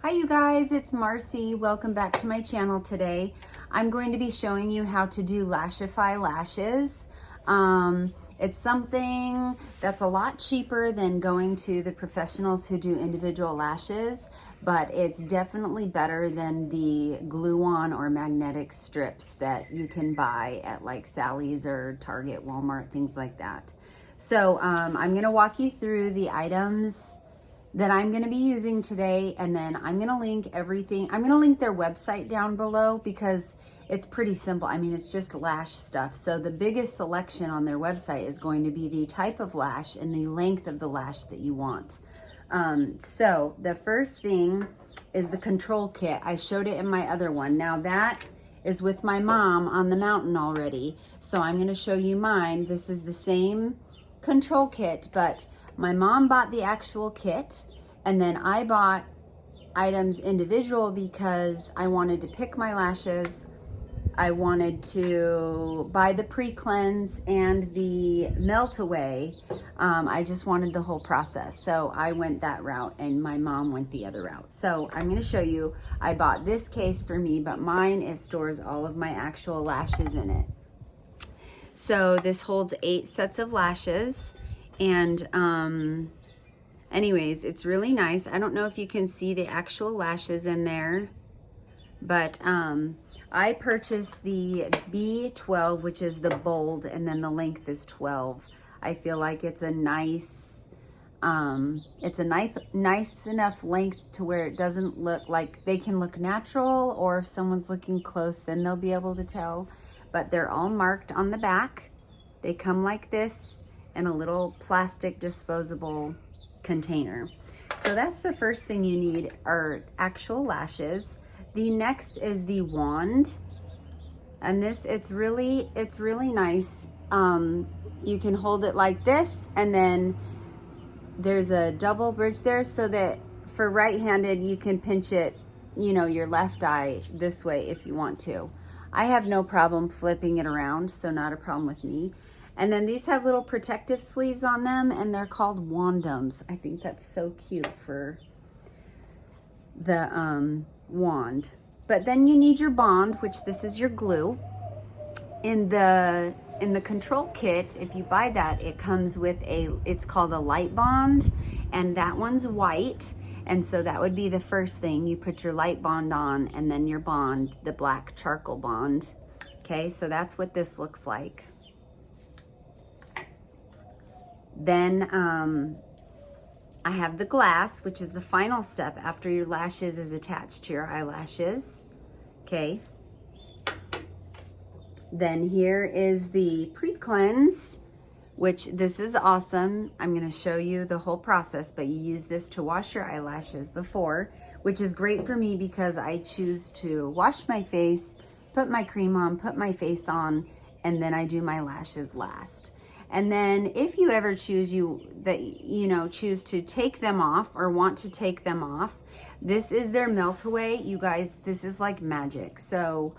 Hi you guys, it's Marci. Welcome back to my channel today. I'm going to be showing you how to do Lashify lashes. It's something that's a lot cheaper than going to the professionals who do individual lashes, but it's definitely better than the glue-on or magnetic strips that you can buy at like Sally's or Target, Walmart, things like that. So I'm gonna walk you through the items that I'm going to be using today, and then I'm going to link everything. I'm going to link their website down below because it's pretty simple. I mean, it's just lash stuff. So the biggest selection on their website is going to be the type of lash and the length of the lash that you want. So the first thing is the control kit. I showed it in my other one. Now that is with my mom on the mountain already. So I'm going to show you mine. This is the same control kit, but my mom bought the actual kit, and then I bought items individual because I wanted to pick my lashes. I wanted to buy the pre-cleanse and the melt away. I just wanted the whole process. So I went that route and my mom went the other route. So I'm going to show you, I bought this case for me, but mine, it stores all of my actual lashes in it. So this holds 8 sets of lashes. And anyways, it's really nice. I don't know if you can see the actual lashes in there, but I purchased the B12, which is the bold, and then the length is 12. I feel like it's a nice nice enough length to where it doesn't look like, they can look natural, or if someone's looking close then they'll be able to tell. But they're all marked on the back. They come like this in a little plastic disposable container. So that's the first thing you need, are actual lashes. The next is the wand, and this, it's really nice. You can hold it like this, and then there's a double bridge there so that for right-handed you can pinch it, you know, your left eye this way if you want to. I have no problem flipping it around, so not a problem with me. And then these have little protective sleeves on them, and they're called wandums. I think that's so cute for the wand. But then you need your bond, which this is your glue. In the control kit, if you buy that, it comes with it's called a light bond, and that one's white. And so that would be the first thing. You put your light bond on, and then your bond, the black charcoal bond. Okay, so that's what this looks like. Then I have the glass, which is the final step after your lashes is attached to your eyelashes. Okay. Then here is the pre-cleanse, which this is awesome. I'm going to show you the whole process, but you use this to wash your eyelashes before, which is great for me because I choose to wash my face, put my cream on, put my face on, and then I do my lashes last. And then if you ever choose to take them off or want to take them off, this is their melt away. You guys, this is like magic. So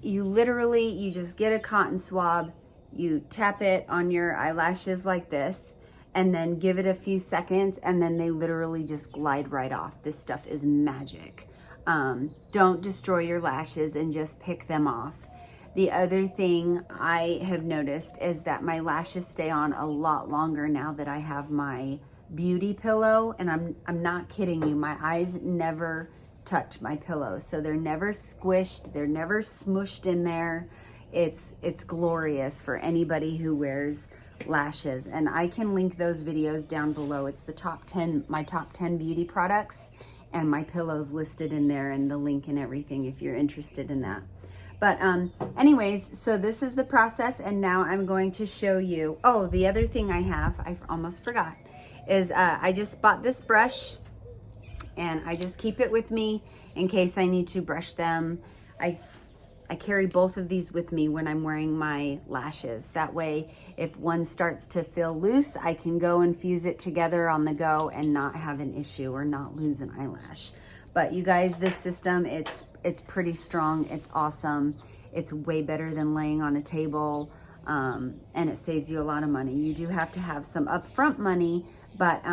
you just get a cotton swab, you tap it on your eyelashes like this, and then give it a few seconds, and then they literally just glide right off. This stuff is magic. Don't destroy your lashes and just pick them off. The other thing I have noticed is that my lashes stay on a lot longer now that I have my beauty pillow, and I'm not kidding you. My eyes never touch my pillow, so they're never squished, they're never smushed in there. It's glorious for anybody who wears lashes, and I can link those videos down below. It's the top 10, my top 10 beauty products, and my pillows listed in there, and the link and everything if you're interested in that. But anyways, so this is the process, and now I'm going to show you. Oh, the other thing I have, I almost forgot, is I just bought this brush, and I just keep it with me in case I need to brush them. I carry both of these with me when I'm wearing my lashes. That way, if one starts to feel loose, I can go and fuse it together on the go and not have an issue or not lose an eyelash. But you guys, this system, it's pretty strong. It's awesome. It's way better than laying on a table, and it saves you a lot of money. You do have to have some upfront money, but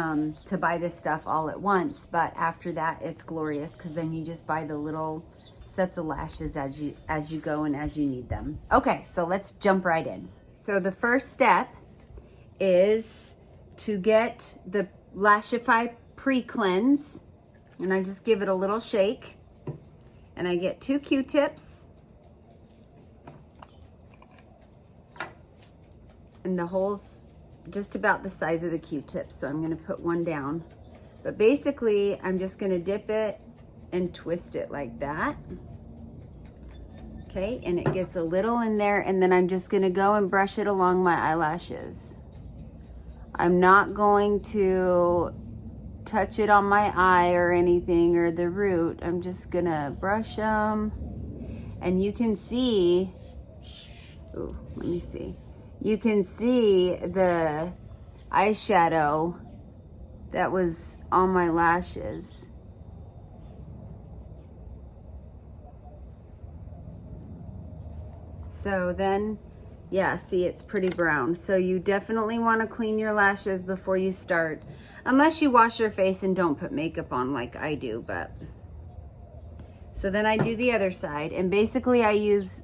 to buy this stuff all at once. But after that, it's glorious because then you just buy the little sets of lashes as you go and as you need them. Okay, so let's jump right in. So the first step is to get the Lashify pre-cleanse, and I just give it a little shake, and I get 2 Q-tips, and the hole's just about the size of the Q-tips, so I'm going to put one down. But basically, I'm just going to dip it and twist it like that. Okay, and it gets a little in there, and then I'm just going to go and brush it along my eyelashes. I'm not going to touch it on my eye or anything, or the root. I'm just going to brush them, and you can see, ooh, let me see. You can see the eyeshadow that was on my lashes. So then, yeah, see, it's pretty brown. So you definitely want to clean your lashes before you start, unless you wash your face and don't put makeup on like I do. But so then I do the other side, and basically I use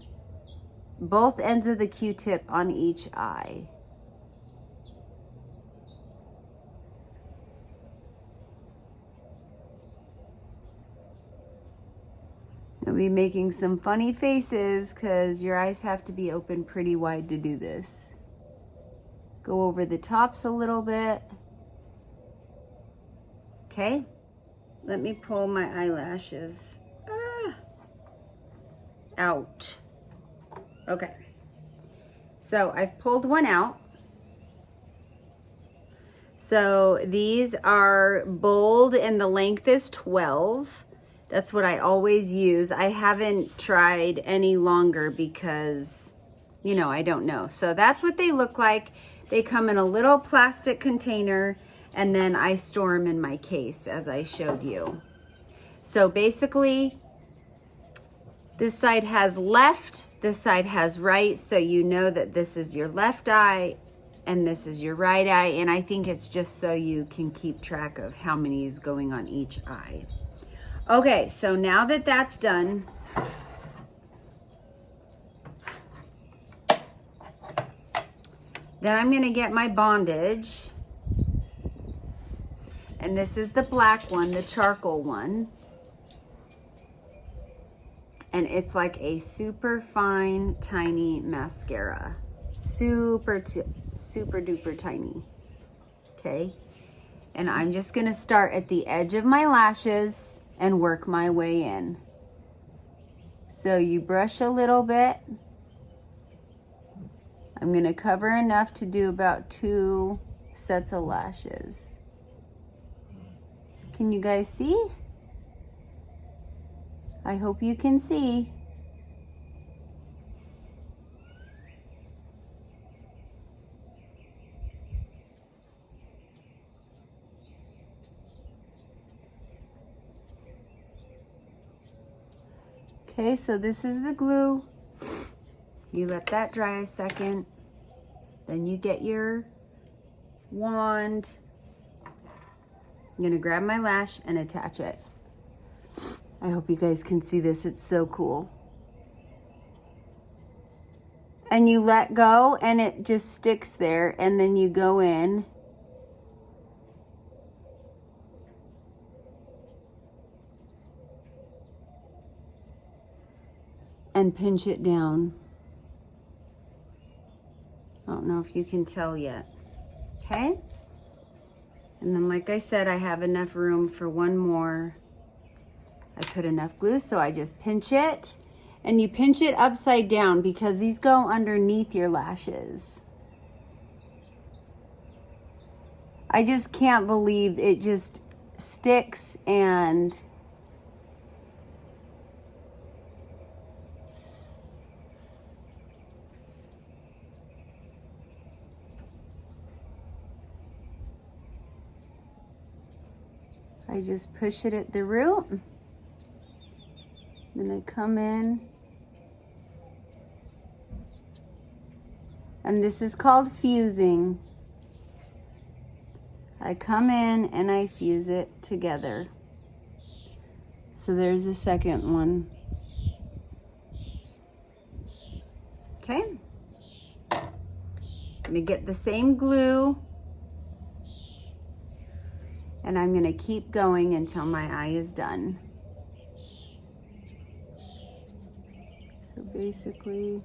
both ends of the Q-tip on each eye. You'll be making some funny faces because your eyes have to be open pretty wide to do this. Go over the tops a little bit. Okay, let me pull my eyelashes out. Okay, so I've pulled one out. So these are bold and the length is 12. That's what I always use. I haven't tried any longer because, you know, I don't know. So that's what they look like. They come in a little plastic container, and then I store them in my case as I showed you. So basically, this side has left, this side has right, so you know that this is your left eye and this is your right eye, and I think it's just so you can keep track of how many is going on each eye. Okay, so now that that's done, then I'm gonna get my Bondage, and this is the black one, the charcoal one. And it's like a super fine, tiny mascara. Super duper tiny. Okay. And I'm just going to start at the edge of my lashes and work my way in. So you brush a little bit. I'm going to cover enough to do about 2 sets of lashes. Can you guys see? I hope you can see. Okay, so this is the glue. You let that dry a second. Then you get your wand. I'm gonna grab my lash and attach it. I hope you guys can see this. It's so cool. And you let go and it just sticks there, and then you go in and pinch it down. I don't know if you can tell yet. Okay? And then, like I said, I have enough room for one more. I put enough glue, so I just pinch it. And you pinch it upside down because these go underneath your lashes. I just can't believe it just sticks and I just push it at the root. Then I come in. And this is called fusing. I come in and I fuse it together. So there's the second one. Okay. I'm gonna get the same glue and I'm gonna keep going until my eye is done. So basically,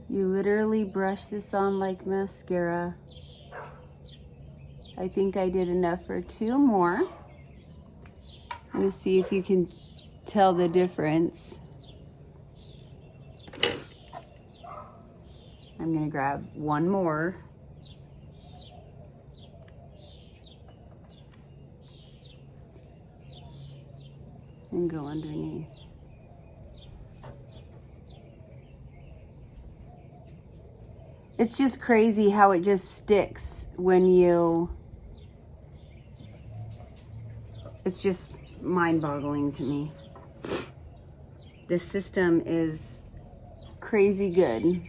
you literally brush this on like mascara. I think I did enough for 2 more. I'm gonna see if you can tell the difference. I'm gonna grab 1 more. And go underneath. It's just crazy how it just sticks when you, it's just mind-boggling to me. This system is crazy good.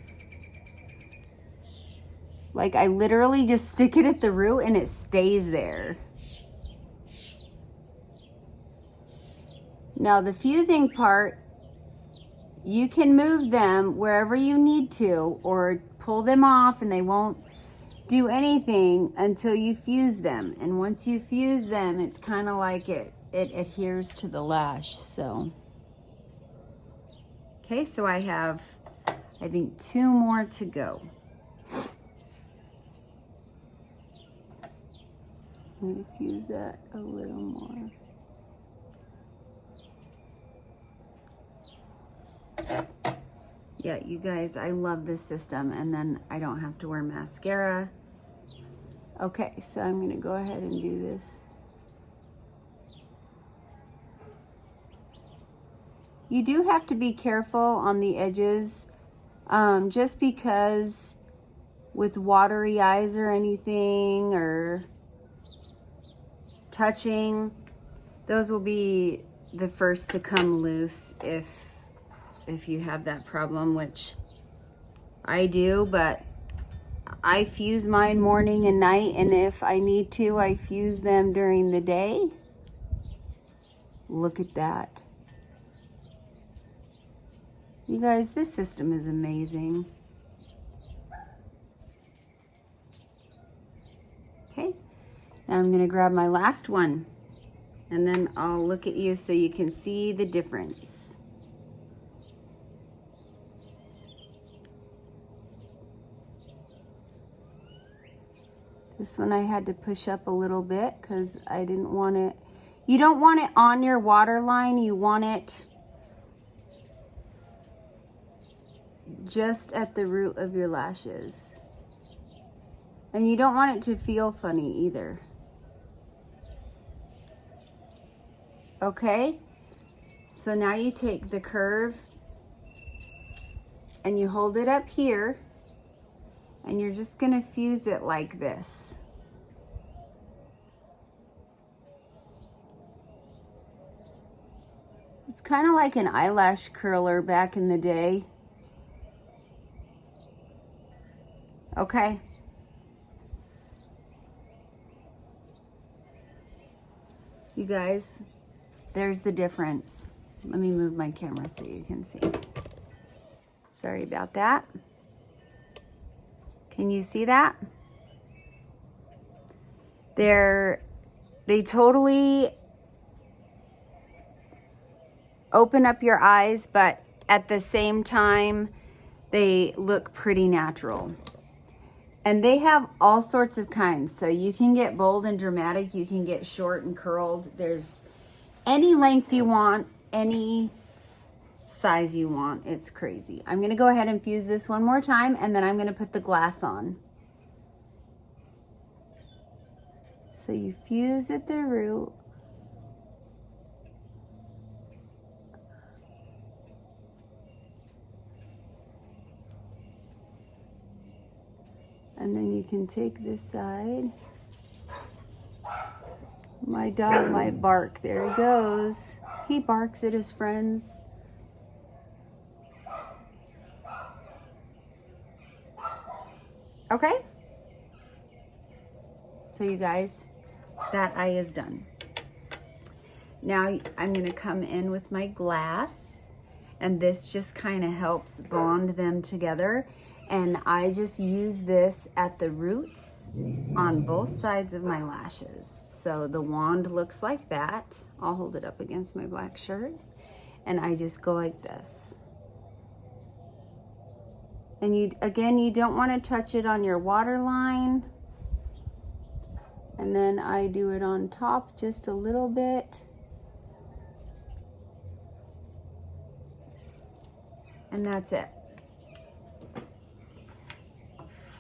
Like, I literally just stick it at the root and it stays there. Now the fusing part, you can move them wherever you need to or pull them off and they won't do anything until you fuse them. And once you fuse them, it's kind of like it adheres to the lash. So, okay, so I have, I think 2 more to go. I'm going to fuse that a little more. Yeah, you guys, I love this system, and then I don't have to wear mascara. Okay, so I'm going to go ahead and do this. You do have to be careful on the edges, just because with watery eyes or anything, or touching, those will be the first to come loose if you have that problem, which I do, but I fuse mine morning and night, and if I need to, I fuse them during the day. Look at that. You guys, this system is amazing. Okay, now I'm gonna grab my last one, and then I'll look at you so you can see the difference. This one I had to push up a little bit because I didn't want it. You don't want it on your waterline. You want it just at the root of your lashes. And you don't want it to feel funny either. Okay? So now you take the curve and you hold it up here. And you're just gonna fuse it like this. It's kind of like an eyelash curler back in the day. Okay. You guys, there's the difference. Let me move my camera so you can see. Sorry about that. Can you see that? They totally open up your eyes, but at the same time, they look pretty natural. And they have all sorts of kinds. So you can get bold and dramatic. You can get short and curled. There's any length you want, any size you want. It's crazy. I'm going to go ahead and fuse this one more time, and then I'm going to put the glass on. So you fuse at the root. And then you can take this side. My dog might bark. There he goes. He barks at his friends. Okay? So you guys, that eye is done. Now I'm gonna come in with my glass, and this just kind of helps bond them together. And I just use this at the roots on both sides of my lashes. So the wand looks like that. I'll hold it up against my black shirt. And I just go like this. And you don't want to touch it on your waterline. And then I do it on top just a little bit. And that's it.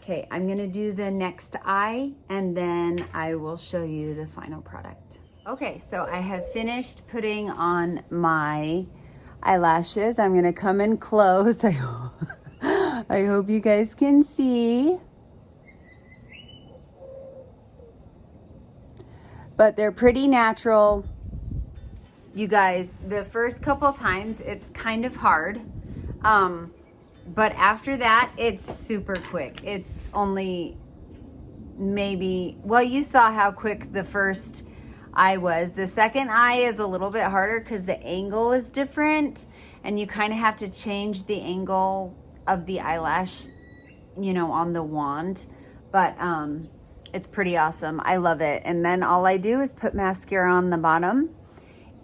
Okay, I'm gonna do the next eye and then I will show you the final product. Okay, so I have finished putting on my eyelashes. I'm gonna come in close. I hope you guys can see. But they're pretty natural. You guys, the first couple times it's kind of hard. But after that, it's super quick. It's only maybe, well, you saw how quick the first eye was. The second eye is a little bit harder because the angle is different and you kind of have to change the angle of the eyelash, you know, on the wand. But it's pretty awesome. I love it. And then all I do is put mascara on the bottom.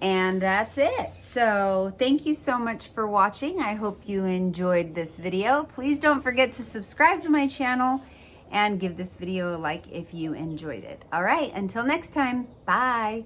And that's it. So thank you so much for watching. I hope you enjoyed this video. Please don't forget to subscribe to my channel and give this video a like if you enjoyed it. All right, until next time, bye.